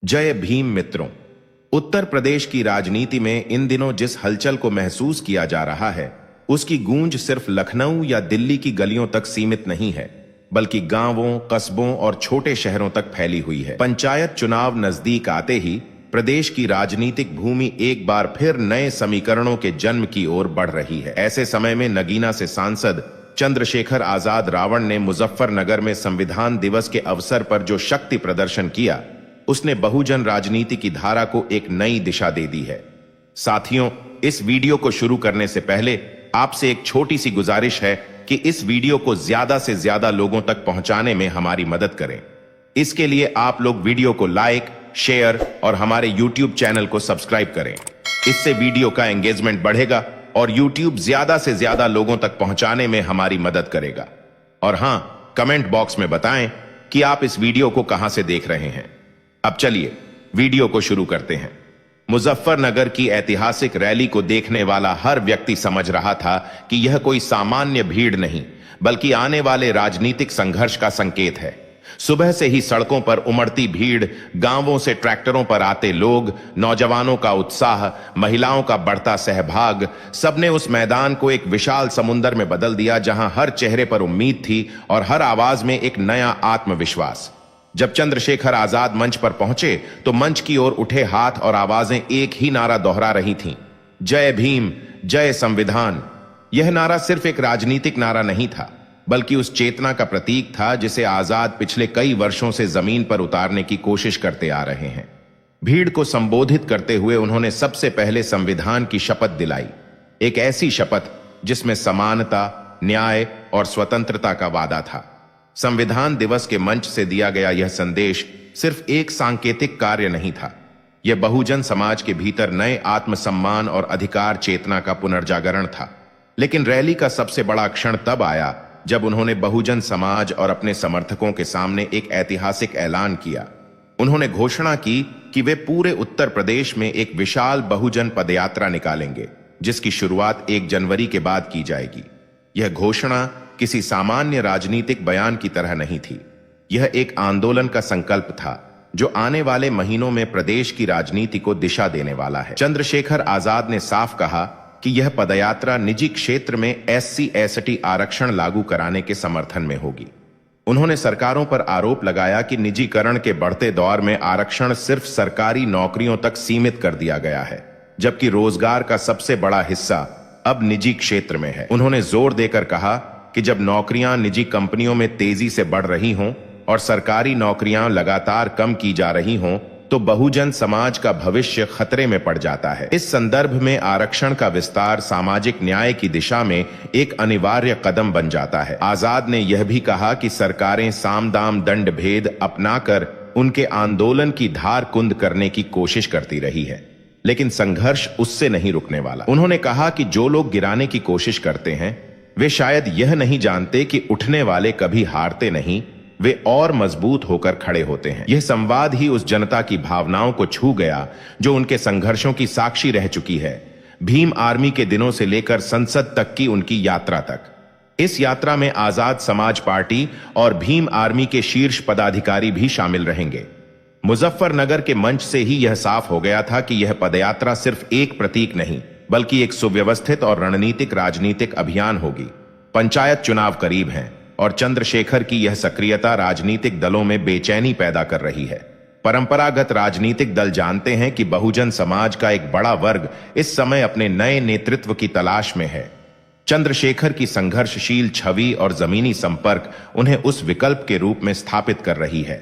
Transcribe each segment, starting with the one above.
जय भीम मित्रों। उत्तर प्रदेश की राजनीति में इन दिनों जिस हलचल को महसूस किया जा रहा है, उसकी गूंज सिर्फ लखनऊ या दिल्ली की गलियों तक सीमित नहीं है, बल्कि गांवों, कस्बों और छोटे शहरों तक फैली हुई है। पंचायत चुनाव नजदीक आते ही प्रदेश की राजनीतिक भूमि एक बार फिर नए समीकरणों के जन्म की ओर बढ़ रही है। ऐसे समय में नगीना से सांसद चंद्रशेखर आजाद रावण ने मुजफ्फरनगर में संविधान दिवस के अवसर पर जो शक्ति प्रदर्शन किया, उसने बहुजन राजनीति की धारा को एक नई दिशा दे दी है। साथियों, इस वीडियो को शुरू करने से पहले आपसे एक छोटी सी गुजारिश है कि इस वीडियो को ज्यादा से ज्यादा लोगों तक पहुंचाने में हमारी मदद करें। इसके लिए आप लोग वीडियो को लाइक, शेयर और हमारे YouTube चैनल को सब्सक्राइब करें। इससे वीडियो का एंगेजमेंट बढ़ेगा और YouTube ज्यादा से ज्यादा लोगों तक पहुंचाने में हमारी मदद करेगा। और हां, कमेंट बॉक्स में बताएं कि आप इस वीडियो को कहां से देख रहे हैं। अब चलिए वीडियो को शुरू करते हैं। मुजफ्फरनगर की ऐतिहासिक रैली को देखने वाला हर व्यक्ति समझ रहा था कि यह कोई सामान्य भीड़ नहीं, बल्कि आने वाले राजनीतिक संघर्ष का संकेत है। सुबह से ही सड़कों पर उमड़ती भीड़, गांवों से ट्रैक्टरों पर आते लोग, नौजवानों का उत्साह, महिलाओं का बढ़ता सहभाग, सबने उस मैदान को एक विशाल समुंदर में बदल दिया, जहां हर चेहरे पर उम्मीद थी और हर आवाज में एक नया आत्मविश्वास। जब चंद्रशेखर आजाद मंच पर पहुंचे तो मंच की ओर उठे हाथ और आवाजें एक ही नारा दोहरा रही थीं, जय भीम, जय संविधान। यह नारा सिर्फ एक राजनीतिक नारा नहीं था, बल्कि उस चेतना का प्रतीक था जिसे आजाद पिछले कई वर्षों से जमीन पर उतारने की कोशिश करते आ रहे हैं। भीड़ को संबोधित करते हुए उन्होंने सबसे पहले संविधान की शपथ दिलाई, एक ऐसी शपथ जिसमें समानता, न्याय और स्वतंत्रता का वादा था। संविधान दिवस के मंच से दिया गया यह संदेश सिर्फ एक सांकेतिक कार्य नहीं था, यह बहुजन समाज के भीतर नए आत्मसम्मान और अधिकार चेतना का पुनर्जागरण था। लेकिन रैली का सबसे बड़ा क्षण तब आया जब उन्होंने बहुजन समाज और अपने समर्थकों के सामने एक ऐतिहासिक ऐलान किया। उन्होंने घोषणा की कि वे पूरे उत्तर प्रदेश में एक विशाल बहुजन पदयात्रा निकालेंगे, जिसकी शुरुआत 1 जनवरी के बाद की जाएगी। यह घोषणा किसी सामान्य राजनीतिक बयान की तरह नहीं थी, यह एक आंदोलन का संकल्प था जो आने वाले महीनों में प्रदेश की राजनीति को दिशा देने वाला है। चंद्रशेखर आजाद ने साफ कहा कि यह पदयात्रा निजी क्षेत्र में SC/ST आरक्षण लागू कराने के समर्थन में होगी। उन्होंने सरकारों पर आरोप लगाया कि निजीकरण के बढ़ते दौर में आरक्षण सिर्फ सरकारी नौकरियों तक सीमित कर दिया गया है, जबकि रोजगार का सबसे बड़ा हिस्सा अब निजी क्षेत्र में है। उन्होंने जोर देकर कहा कि जब नौकरियां निजी कंपनियों में तेजी से बढ़ रही हों और सरकारी नौकरियां लगातार कम की जा रही हों, तो बहुजन समाज का भविष्य खतरे में पड़ जाता है। इस संदर्भ में आरक्षण का विस्तार सामाजिक न्याय की दिशा में एक अनिवार्य कदम बन जाता है। आजाद ने यह भी कहा कि सरकारें साम दाम दंड भेद अपनाकर उनके आंदोलन की धार कुंद करने की कोशिश करती रही है, लेकिन संघर्ष उससे नहीं रुकने वाला। उन्होंने कहा कि जो लोग गिराने की कोशिश करते हैं वे शायद यह नहीं जानते कि उठने वाले कभी हारते नहीं, वे और मजबूत होकर खड़े होते हैं। यह संवाद ही उस जनता की भावनाओं को छू गया जो उनके संघर्षों की साक्षी रह चुकी है, भीम आर्मी के दिनों से लेकर संसद तक की उनकी यात्रा तक। इस यात्रा में आजाद समाज पार्टी और भीम आर्मी के शीर्ष पदाधिकारी भी शामिल रहेंगे। मुजफ्फरनगर के मंच से ही यह साफ हो गया था कि यह पदयात्रा सिर्फ एक प्रतीक नहीं, बल्कि एक सुव्यवस्थित और रणनीतिक राजनीतिक अभियान होगी। पंचायत चुनाव करीब हैं और चंद्रशेखर की यह सक्रियता राजनीतिक दलों में बेचैनी पैदा कर रही है। परंपरागत राजनीतिक दल जानते हैं कि बहुजन समाज का एक बड़ा वर्ग इस समय अपने नए नेतृत्व की तलाश में है। चंद्रशेखर की संघर्षशील छवि और जमीनी संपर्क उन्हें उस विकल्प के रूप में स्थापित कर रही है।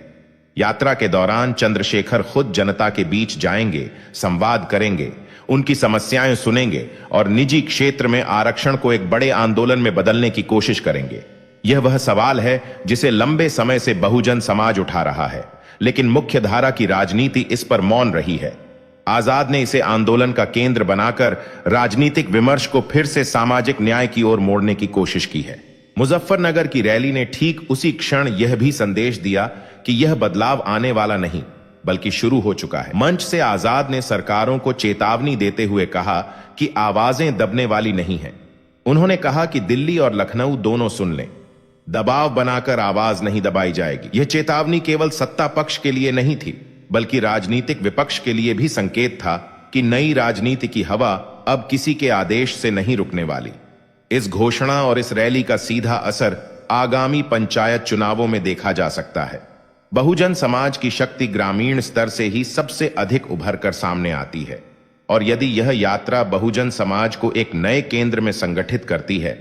यात्रा के दौरान चंद्रशेखर खुद जनता के बीच जाएंगे, संवाद करेंगे, उनकी समस्याएं सुनेंगे और निजी क्षेत्र में आरक्षण को एक बड़े आंदोलन में बदलने की कोशिश करेंगे। यह वह सवाल है जिसे लंबे समय से बहुजन समाज उठा रहा है, लेकिन मुख्य धारा की राजनीति इस पर मौन रही है। आजाद ने इसे आंदोलन का केंद्र बनाकर राजनीतिक विमर्श को फिर से सामाजिक न्याय की ओर मोड़ने की कोशिश की है। मुजफ्फरनगर की रैली ने ठीक उसी क्षण यह भी संदेश दिया कि यह बदलाव आने वाला नहीं, बल्कि शुरू हो चुका है। मंच से आजाद ने सरकारों को चेतावनी देते हुए कहा कि आवाजें दबने वाली नहीं हैं। उन्होंने कहा कि दिल्ली और लखनऊ दोनों सुन लें, दबाव बनाकर आवाज नहीं दबाई जाएगी। यह चेतावनी केवल सत्ता पक्ष के लिए नहीं थी, बल्कि राजनीतिक विपक्ष के लिए भी संकेत था कि नई राजनीति की हवा अब किसी के आदेश से नहीं रुकने वाली। इस घोषणा और इस रैली का सीधा असर आगामी पंचायत चुनावों में देखा जा सकता है। बहुजन समाज की शक्ति ग्रामीण स्तर से ही सबसे अधिक उभर कर सामने आती है, और यदि यह यात्रा बहुजन समाज को एक नए केंद्र में संगठित करती है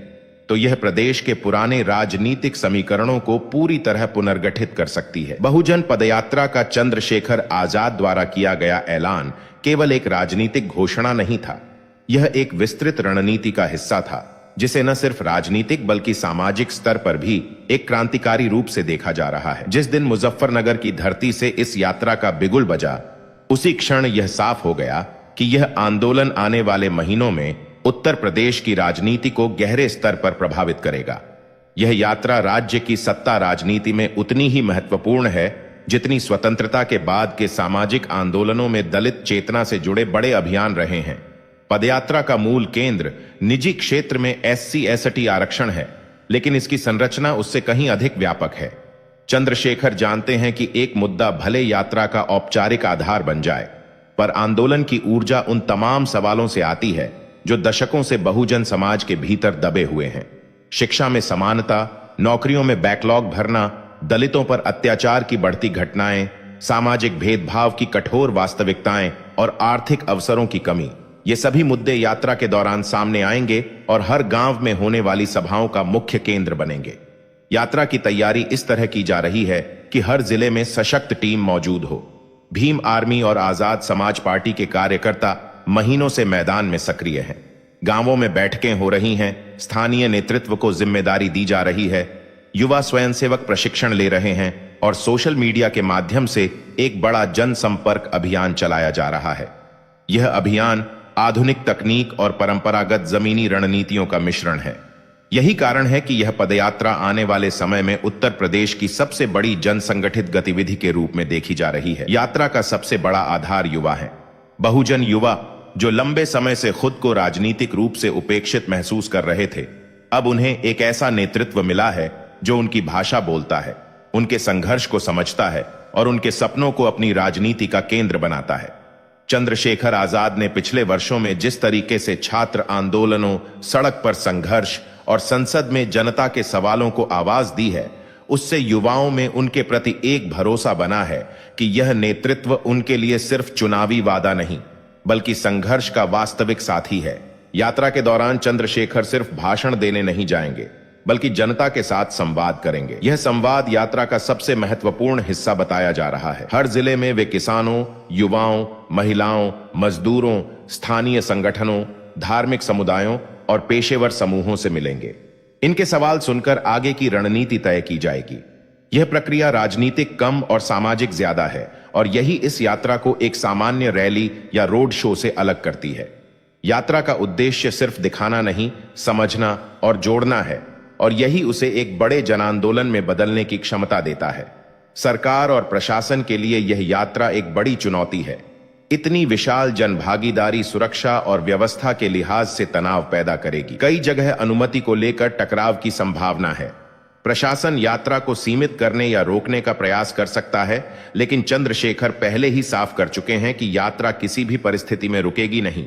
तो यह प्रदेश के पुराने राजनीतिक समीकरणों को पूरी तरह पुनर्गठित कर सकती है। बहुजन पदयात्रा का चंद्रशेखर आजाद द्वारा किया गया ऐलान केवल एक राजनीतिक घोषणा नहीं था, यह एक विस्तृत रणनीति का हिस्सा था जिसे न सिर्फ राजनीतिक बल्कि सामाजिक स्तर पर भी एक क्रांतिकारी रूप से देखा जा रहा है। जिस दिन मुजफ्फरनगर की धरती से इस यात्रा का बिगुल बजा, उसी क्षण यह साफ हो गया कि यह आंदोलन आने वाले महीनों में उत्तर प्रदेश की राजनीति को गहरे स्तर पर प्रभावित करेगा। यह यात्रा राज्य की सत्ता राजनीति में उतनी ही महत्वपूर्ण है जितनी स्वतंत्रता के बाद के सामाजिक आंदोलनों में दलित चेतना से जुड़े बड़े अभियान रहे हैं। पदयात्रा का मूल केंद्र निजी क्षेत्र में SC/ST आरक्षण है, लेकिन इसकी संरचना उससे कहीं अधिक व्यापक है। चंद्रशेखर जानते हैं कि एक मुद्दा भले यात्रा का औपचारिक आधार बन जाए, पर आंदोलन की ऊर्जा उन तमाम सवालों से आती है जो दशकों से बहुजन समाज के भीतर दबे हुए हैं। शिक्षा में समानता, नौकरियों में बैकलॉग भरना, दलितों पर अत्याचार की बढ़ती घटनाएं, सामाजिक भेदभाव की कठोर वास्तविकताएं और आर्थिक अवसरों की कमी, ये सभी मुद्दे यात्रा के दौरान सामने आएंगे और हर गांव में होने वाली सभाओं का मुख्य केंद्र बनेंगे। यात्रा की तैयारी इस तरह की जा रही है कि हर जिले में सशक्त टीम मौजूद हो। भीम आर्मी और आजाद समाज पार्टी के कार्यकर्ता महीनों से मैदान में सक्रिय हैं। गांवों में बैठकें हो रही हैं, स्थानीय नेतृत्व को जिम्मेदारी दी जा रही है, युवा स्वयंसेवक प्रशिक्षण ले रहे हैं और सोशल मीडिया के माध्यम से एक बड़ा जनसंपर्क अभियान चलाया जा रहा है। यह अभियान आधुनिक तकनीक और परंपरागत जमीनी रणनीतियों का मिश्रण है। यही कारण है कि यह पदयात्रा आने वाले समय में उत्तर प्रदेश की सबसे बड़ी जन संगठित गतिविधि के रूप में देखी जा रही है। यात्रा का सबसे बड़ा आधार युवा है। बहुजन युवा जो लंबे समय से खुद को राजनीतिक रूप से उपेक्षित महसूस कर रहे थे, अब उन्हें एक ऐसा नेतृत्व मिला है जो उनकी भाषा बोलता है, उनके संघर्ष को समझता है और उनके सपनों को अपनी राजनीति का केंद्र बनाता है। चंद्रशेखर आजाद ने पिछले वर्षों में जिस तरीके से छात्र आंदोलनों, सड़क पर संघर्ष और संसद में जनता के सवालों को आवाज दी है, उससे युवाओं में उनके प्रति एक भरोसा बना है कि यह नेतृत्व उनके लिए सिर्फ चुनावी वादा नहीं बल्कि संघर्ष का वास्तविक साथी है। यात्रा के दौरान चंद्रशेखर सिर्फ भाषण देने नहीं जाएंगे बल्कि जनता के साथ संवाद करेंगे। यह संवाद यात्रा का सबसे महत्वपूर्ण हिस्सा बताया जा रहा है। हर जिले में वे किसानों, युवाओं, महिलाओं, मजदूरों, स्थानीय संगठनों, धार्मिक समुदायों और पेशेवर समूहों से मिलेंगे। इनके सवाल सुनकर आगे की रणनीति तय की जाएगी। यह प्रक्रिया राजनीतिक कम और सामाजिक ज्यादा है और यही इस यात्रा को एक सामान्य रैली या रोड शो से अलग करती है। यात्रा का उद्देश्य सिर्फ दिखाना नहीं, समझना और जोड़ना है, और यही उसे एक बड़े जनांदोलन में बदलने की क्षमता देता है। सरकार और प्रशासन के लिए यह यात्रा एक बड़ी चुनौती है। इतनी विशाल जनभागीदारी सुरक्षा और व्यवस्था के लिहाज से तनाव पैदा करेगी। कई जगह अनुमति को लेकर टकराव की संभावना है। प्रशासन यात्रा को सीमित करने या रोकने का प्रयास कर सकता है, लेकिन चंद्रशेखर पहले ही साफ कर चुके हैं कि यात्रा किसी भी परिस्थिति में रुकेगी नहीं।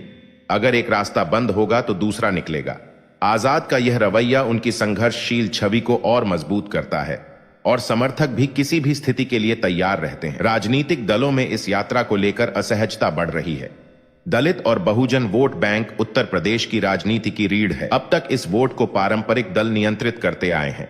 अगर एक रास्ता बंद होगा तो दूसरा निकलेगा। आजाद का यह रवैया उनकी संघर्षशील छवि को और मजबूत करता है और समर्थक भी किसी भी स्थिति के लिए तैयार रहते हैं। राजनीतिक दलों में इस यात्रा को लेकर असहजता बढ़ रही है। दलित और बहुजन वोट बैंक उत्तर प्रदेश की राजनीति की रीढ़ है। अब तक इस वोट को पारंपरिक दल नियंत्रित करते आए हैं,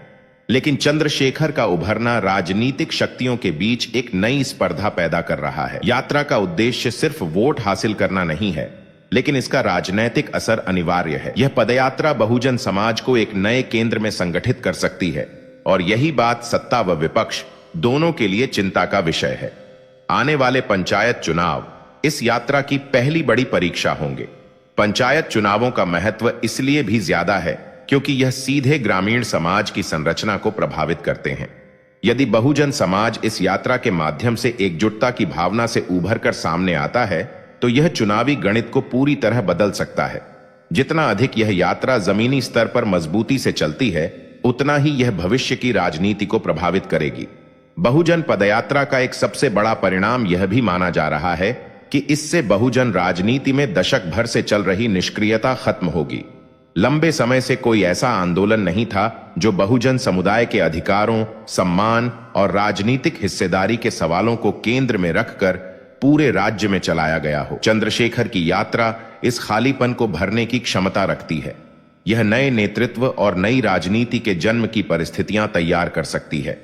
लेकिन चंद्रशेखर का उभरना राजनीतिक शक्तियों के बीच एक नई स्पर्धा पैदा कर रहा है। यात्रा का उद्देश्य सिर्फ वोट हासिल करना नहीं है, लेकिन इसका राजनैतिक असर अनिवार्य है। यह पदयात्रा बहुजन समाज को एक नए केंद्र में संगठित कर सकती है और यही बात सत्ता व विपक्ष दोनों के लिए चिंता का विषय है। आने वाले पंचायत चुनाव इस यात्रा की पहली बड़ी परीक्षा होंगे। पंचायत चुनावों का महत्व इसलिए भी ज्यादा है क्योंकि यह सीधे ग्रामीण समाज की संरचना को प्रभावित करते हैं। यदि बहुजन समाज इस यात्रा के माध्यम से एकजुटता की भावना से उभर कर सामने आता है तो यह चुनावी गणित को पूरी तरह बदल सकता है। जितना अधिक यह यात्रा जमीनी स्तर पर मजबूती से चलती है, उतना ही यह भविष्य की राजनीति को प्रभावित करेगी। बहुजन पदयात्रा का एक सबसे बड़ा परिणाम यह भी माना जा रहा है कि इससे बहुजन राजनीति में दशक भर से चल रही निष्क्रियता खत्म होगी। लंबे समय से कोई ऐसा आंदोलन नहीं था जो बहुजन समुदाय के अधिकारों, सम्मान और राजनीतिक हिस्सेदारी के सवालों को केंद्र में रखकर पूरे राज्य में चलाया गया हो। चंद्रशेखर की यात्रा इस खालीपन को भरने की क्षमता रखती है। यह नए नेतृत्व और नई राजनीति के जन्म की परिस्थितियां तैयार कर सकती है।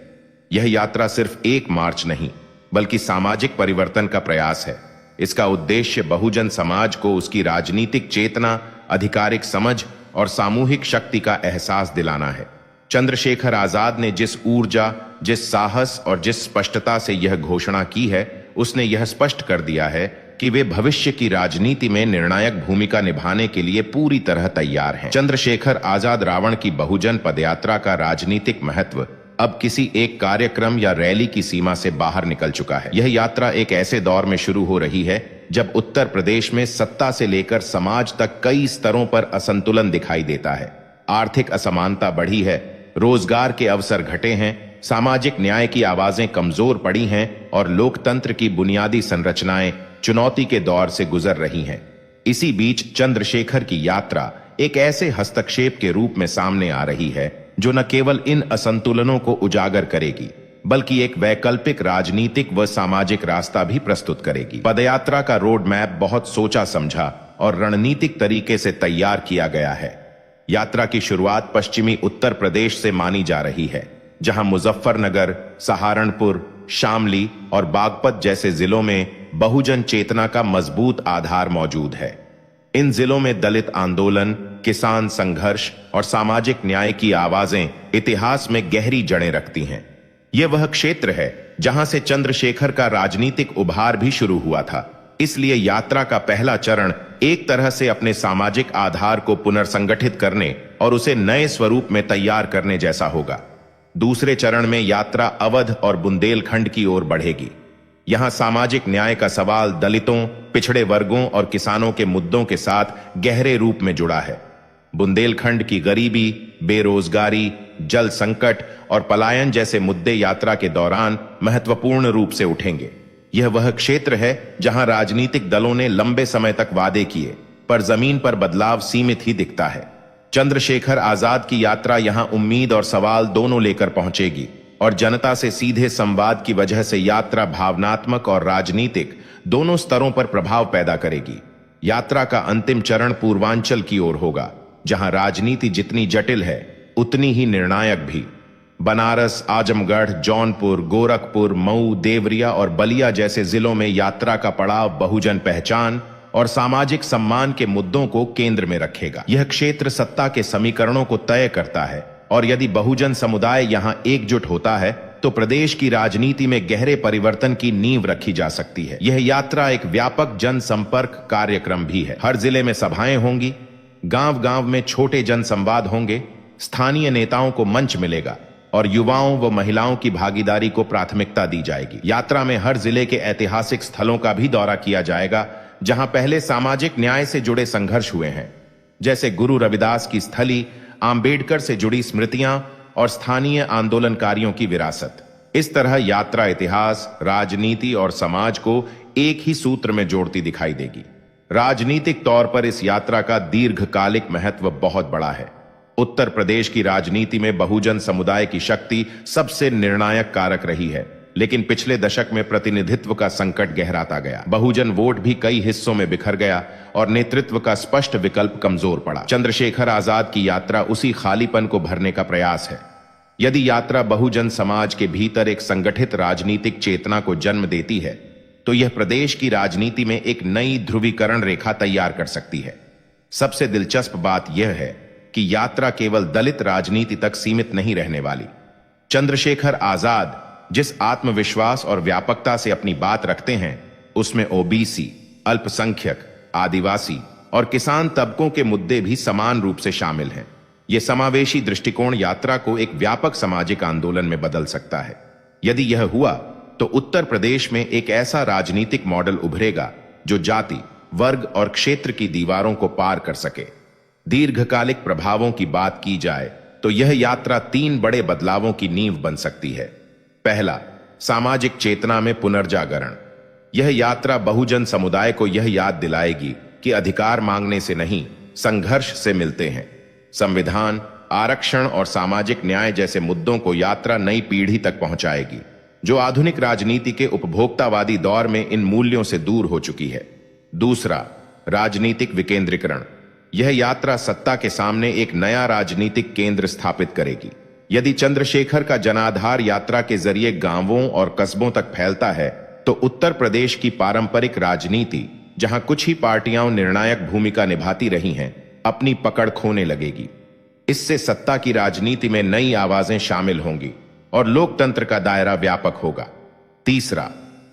यह यात्रा सिर्फ एक मार्च नहीं, बल्कि सामाजिक परिवर्तन का प्रयास है। इसका उद्देश्य बहुजन समाज को उसकी राजनीतिक चेतना, आधिकारिक समझ और सामूहिक शक्ति का एहसास दिलाना है। चंद्रशेखर आजाद ने जिस ऊर्जा, जिस साहस और जिस स्पष्टता से यह घोषणा की है, उसने यह स्पष्ट कर दिया है कि वे भविष्य की राजनीति में निर्णायक भूमिका निभाने के लिए पूरी तरह तैयार हैं। चंद्रशेखर आजाद रावण की बहुजन पदयात्रा का राजनीतिक महत्व अब किसी एक कार्यक्रम या रैली की सीमा से बाहर निकल चुका है। यह यात्रा एक ऐसे दौर में शुरू हो रही है जब उत्तर प्रदेश में सत्ता से लेकर समाज तक कई स्तरों पर असंतुलन दिखाई देता है। आर्थिक असमानता बढ़ी है, रोजगार के अवसर घटे हैं, सामाजिक न्याय की आवाजें कमजोर पड़ी हैं और लोकतंत्र की बुनियादी संरचनाएं चुनौती के दौर से गुजर रही हैं। इसी बीच चंद्रशेखर की यात्रा एक ऐसे हस्तक्षेप के रूप में सामने आ रही है जो न केवल इन असंतुलनों को उजागर करेगी, बल्कि एक वैकल्पिक राजनीतिक व सामाजिक रास्ता भी प्रस्तुत करेगी। पदयात्रा का रोड मैप बहुत सोचा समझा और रणनीतिक तरीके से तैयार किया गया है। यात्रा की शुरुआत पश्चिमी उत्तर प्रदेश से मानी जा रही है, जहां मुजफ्फरनगर, सहारनपुर, शामली और बागपत जैसे जिलों में बहुजन चेतना का मजबूत आधार मौजूद है। इन जिलों में दलित आंदोलन, किसान संघर्ष और सामाजिक न्याय की आवाजें इतिहास में गहरी जड़ें रखती हैं। यह वह क्षेत्र है जहां से चंद्रशेखर का राजनीतिक उभार भी शुरू हुआ था। इसलिए यात्रा का पहला चरण एक तरह से अपने सामाजिक आधार को पुनर्संगठित करने और उसे नए स्वरूप में तैयार करने जैसा होगा। दूसरे चरण में यात्रा अवध और बुंदेलखंड की ओर बढ़ेगी। यहां सामाजिक न्याय का सवाल दलितों, पिछड़े वर्गों और किसानों के मुद्दों के साथ गहरे रूप में जुड़ा है। बुंदेलखंड की गरीबी, बेरोजगारी, जल संकट और पलायन जैसे मुद्दे यात्रा के दौरान महत्वपूर्ण रूप से उठेंगे। यह वह क्षेत्र है जहां राजनीतिक दलों ने लंबे समय तक वादे किए, पर जमीन पर बदलाव सीमित ही दिखता है। चंद्रशेखर आजाद की यात्रा यहां उम्मीद और सवाल दोनों लेकर पहुंचेगी और जनता से सीधे संवाद की वजह से यात्रा भावनात्मक और राजनीतिक दोनों स्तरों पर प्रभाव पैदा करेगी। यात्रा का अंतिम चरण पूर्वांचल की ओर होगा, जहां राजनीति जितनी जटिल है उतनी ही निर्णायक भी। बनारस, आजमगढ़, जौनपुर, गोरखपुर, मऊ, देवरिया और बलिया जैसे जिलों में यात्रा का पड़ाव बहुजन पहचान और सामाजिक सम्मान के मुद्दों को केंद्र में रखेगा। यह क्षेत्र सत्ता के समीकरणों को तय करता है और यदि बहुजन समुदाय यहां एकजुट होता है तो प्रदेश की राजनीति में गहरे परिवर्तन की नींव रखी जा सकती है। यह यात्रा एक व्यापक जनसंपर्क कार्यक्रम भी है। हर जिले में सभाएं होंगी, गांव-गांव में छोटे जनसंवाद होंगे, स्थानीय नेताओं को मंच मिलेगा और युवाओं व महिलाओं की भागीदारी को प्राथमिकता दी जाएगी। यात्रा में हर जिले के ऐतिहासिक स्थलों का भी दौरा किया जाएगा जहां पहले सामाजिक न्याय से जुड़े संघर्ष हुए हैं, जैसे गुरु रविदास की स्थली, आम्बेडकर से जुड़ी स्मृतियां और स्थानीय आंदोलनकारियों की विरासत। इस तरह यात्रा इतिहास, राजनीति और समाज को एक ही सूत्र में जोड़ती दिखाई देगी। राजनीतिक तौर पर इस यात्रा का दीर्घकालिक महत्व बहुत बड़ा है। उत्तर प्रदेश की राजनीति में बहुजन समुदाय की शक्ति सबसे निर्णायक कारक रही है, लेकिन पिछले दशक में प्रतिनिधित्व का संकट गहराता गया। बहुजन वोट भी कई हिस्सों में बिखर गया और नेतृत्व का स्पष्ट विकल्प कमजोर पड़ा। चंद्रशेखर आजाद की यात्रा उसी खालीपन को भरने का प्रयास है। यदि यात्रा बहुजन समाज के भीतर एक संगठित राजनीतिक चेतना को जन्म देती है तो यह प्रदेश की राजनीति में एक नई ध्रुवीकरण रेखा तैयार कर सकती है। सबसे दिलचस्प बात यह है कि यात्रा केवल दलित राजनीति तक सीमित नहीं रहने वाली। चंद्रशेखर आजाद जिस आत्मविश्वास और व्यापकता से अपनी बात रखते हैं, उसमें ओबीसी, अल्पसंख्यक, आदिवासी और किसान तबकों के मुद्दे भी समान रूप से शामिल हैं। यह समावेशी दृष्टिकोण यात्रा को एक व्यापक सामाजिक आंदोलन में बदल सकता है। यदि यह हुआ तो उत्तर प्रदेश में एक ऐसा राजनीतिक मॉडल उभरेगा जो जाति, वर्ग और क्षेत्र की दीवारों को पार कर सके। दीर्घकालिक प्रभावों की बात की जाए तो यह यात्रा 3 बड़े बदलावों की नींव बन सकती है। पहला, सामाजिक चेतना में पुनर्जागरण। यह यात्रा बहुजन समुदाय को यह याद दिलाएगी कि अधिकार मांगने से नहीं, संघर्ष से मिलते हैं। संविधान, आरक्षण और सामाजिक न्याय जैसे मुद्दों को यात्रा नई पीढ़ी तक पहुंचाएगी, जो आधुनिक राजनीति के उपभोक्तावादी दौर में इन मूल्यों से दूर हो चुकी है। दूसरा, राजनीतिक विकेंद्रीकरण। यह यात्रा सत्ता के सामने एक नया राजनीतिक केंद्र स्थापित करेगी। यदि चंद्रशेखर का जनाधार यात्रा के जरिए गांवों और कस्बों तक फैलता है, तो उत्तर प्रदेश की पारंपरिक राजनीति, जहां कुछ ही पार्टियां निर्णायक भूमिका निभाती रही हैं, अपनी पकड़ खोने लगेगी। इससे सत्ता की राजनीति में नई आवाजें शामिल होंगी और लोकतंत्र का दायरा व्यापक होगा। तीसरा,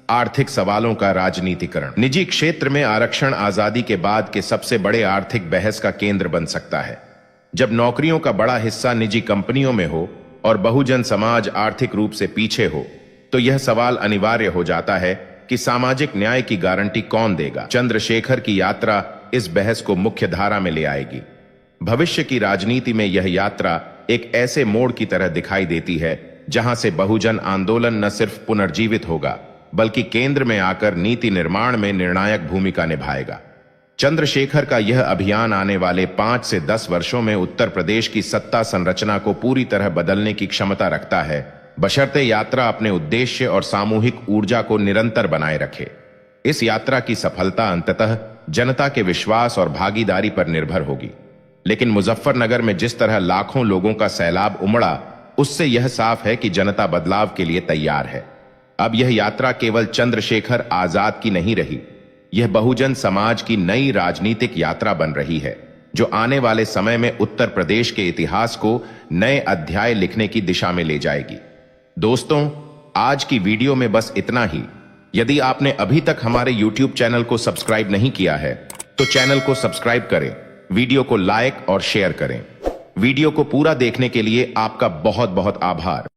आर्थिक सवालों का राजनीतिकरण। निजी क्षेत्र में आरक्षण आजादी के बाद के सबसे बड़े आर्थिक बहस का केंद्र बन सकता है। जब नौकरियों का बड़ा हिस्सा निजी कंपनियों में हो और बहुजन समाज आर्थिक रूप से पीछे हो, तो यह सवाल अनिवार्य हो जाता है कि सामाजिक न्याय की गारंटी कौन देगा। चंद्रशेखर की यात्रा इस बहस को मुख्य धारा में ले आएगी। भविष्य की राजनीति में यह यात्रा एक ऐसे मोड़ की तरह दिखाई देती है जहां से बहुजन आंदोलन न सिर्फ पुनर्जीवित होगा, बल्कि केंद्र में आकर नीति निर्माण में निर्णायक भूमिका निभाएगा। चंद्रशेखर का यह अभियान आने वाले 5 से 10 वर्षों में उत्तर प्रदेश की सत्ता संरचना को पूरी तरह बदलने की क्षमता रखता है, बशर्ते यात्रा अपने उद्देश्य और सामूहिक ऊर्जा को निरंतर बनाए रखे। इस यात्रा की सफलता अंततः जनता के विश्वास और भागीदारी पर निर्भर होगी। लेकिन मुजफ्फरनगर में जिस तरह लाखों लोगों का सैलाब उमड़ा, उससे यह साफ है कि जनता बदलाव के लिए तैयार है। अब यह यात्रा केवल चंद्रशेखर आजाद की नहीं रही, यह बहुजन समाज की नई राजनीतिक यात्रा बन रही है, जो आने वाले समय में उत्तर प्रदेश के इतिहास को नए अध्याय लिखने की दिशा में ले जाएगी। दोस्तों, आज की वीडियो में बस इतना ही। यदि आपने अभी तक हमारे YouTube चैनल को सब्सक्राइब नहीं किया है, तो चैनल को सब्सक्राइब करें, वीडियो को लाइक और शेयर करें। वीडियो को पूरा देखने के लिए आपका बहुत बहुत आभार।